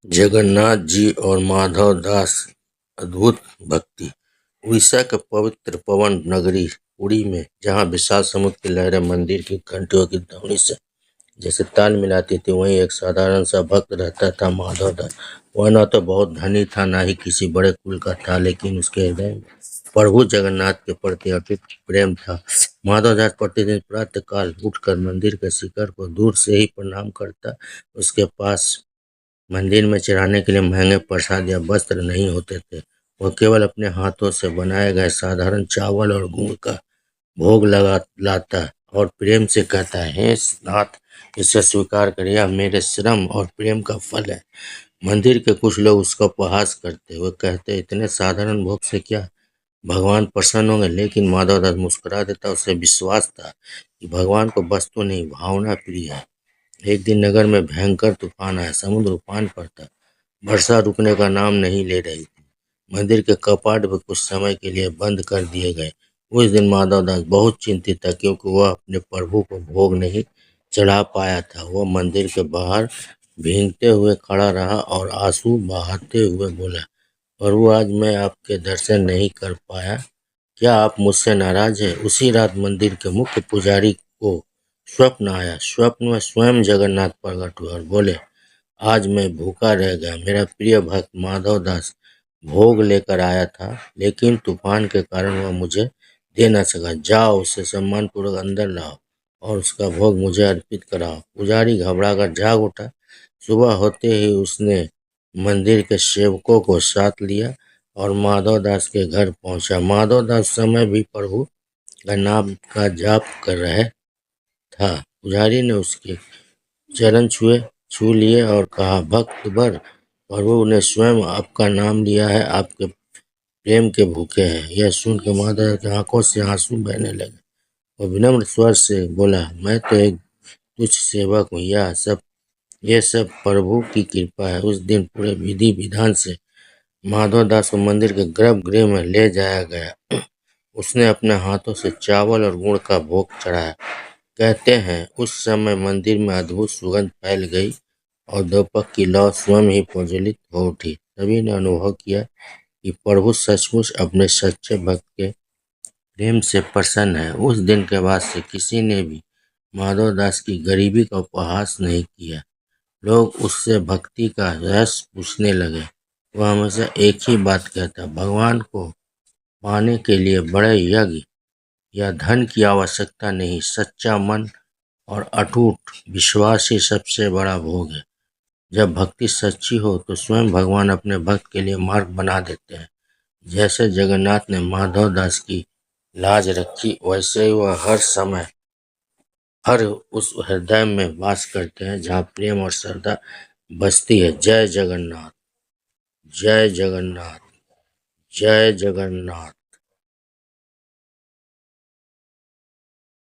जगन्नाथ जी और माधव दास अद्भुत भक्ति। उड़ीसा के पवित्र पवन नगरी पुरी में जहाँ विशाल समुद्र की लहरें मंदिर की घंटियों की ध्वनि से जैसे ताल मिलाती थी, वहीं एक साधारण सा भक्त रहता था, माधव दास। वह न तो बहुत धनी था, न ही किसी बड़े कुल का था, लेकिन उसके हृदय में प्रभु जगन्नाथ के प्रति अटूट प्रेम था। माधव दास प्रतिदिन प्रातःकाल उठकर मंदिर के शिखर को दूर से ही प्रणाम करता। उसके पास मंदिर में चढ़ाने के लिए महंगे प्रसाद या वस्त्र नहीं होते थे। वह केवल अपने हाथों से बनाए गए साधारण चावल और गुड़ का भोग लगा लाता और प्रेम से कहता है, हे नाथ, इसे स्वीकार करिए, यह मेरे श्रम और प्रेम का फल है। मंदिर के कुछ लोग उसका उपहास करते, वे कहते, इतने साधारण भोग से क्या भगवान प्रसन्न होंगे? लेकिन माधवदास मुस्कुरा देता। उसे विश्वास था कि भगवान को वस्तु नहीं, भावना प्रिय है। एक दिन नगर में भयंकर तूफान आया, समुद्र उफान पर था, वर्षा रुकने का नाम नहीं ले रही थी। मंदिर के कपाट भी कुछ समय के लिए बंद कर दिए गए। उस दिन माधवदास बहुत चिंतित था, क्योंकि वह अपने प्रभु को भोग नहीं चढ़ा पाया था। वह मंदिर के बाहर भीगते हुए खड़ा रहा और आंसू बहाते हुए बोला, प्रभु, आज मैं आपके दर्शन नहीं कर पाया, क्या आप मुझसे नाराज हैं? उसी रात मंदिर के मुख्य पुजारी को स्वप्न आया। स्वप्न में स्वयं जगन्नाथ प्रकट हुए और बोले, आज मैं भूखा रह गया। मेरा प्रिय भक्त माधव दास भोग लेकर आया था, लेकिन तूफान के कारण वह मुझे दे न सका। जाओ, उसे सम्मानपूर्वक अंदर लाओ और उसका भोग मुझे अर्पित कराओ। पुजारी घबराकर जाग उठा। सुबह होते ही उसने मंदिर के सेवकों को साथ लिया और माधव दास के घर पहुंचा। माधव दास उस समय भी प्रभु का नाम का जाप कर रहे था। पुजारी ने उसके चरण छू लिए और कहा, भक्त वर, प्रभु ने स्वयं आपका नाम लिया है, आपके प्रेम के भूखे हैं। यह सुनकर माधव की आंखों से आंसू बहने लगे। वो विनम्र स्वर से बोला, मैं तो एक तुच्छ सेवक हूँ, ये सब प्रभु की कृपा है। उस दिन पूरे विधि विधान से माधव दास को मंदिर के गर्भगृह में ले जाया गया। उसने अपने हाथों से चावल और गुड़ का भोग चढ़ाया। कहते हैं, उस समय मंदिर में अद्भुत सुगंध फैल गई और दीपक की लौ स्वयं ही प्रज्वलित हो उठी। सभी ने अनुभव किया कि प्रभु सचमुच अपने सच्चे भक्त के प्रेम से प्रसन्न है। उस दिन के बाद से किसी ने भी माधव दास की गरीबी का उपहास नहीं किया। लोग उससे भक्ति का रहस्य पूछने लगे। वह हमेशा एक ही बात कहता, भगवान को पाने के लिए बड़े यज्ञ या धन की आवश्यकता नहीं, सच्चा मन और अटूट विश्वास ही सबसे बड़ा भोग है। जब भक्ति सच्ची हो तो स्वयं भगवान अपने भक्त के लिए मार्ग बना देते हैं। जैसे जगन्नाथ ने माधव दास की लाज रखी, वैसे ही वह हर समय हर उस हृदय में वास करते हैं जहाँ प्रेम और श्रद्धा बसती है। जय जगन्नाथ, जय जगन्नाथ, जय जगन्नाथ।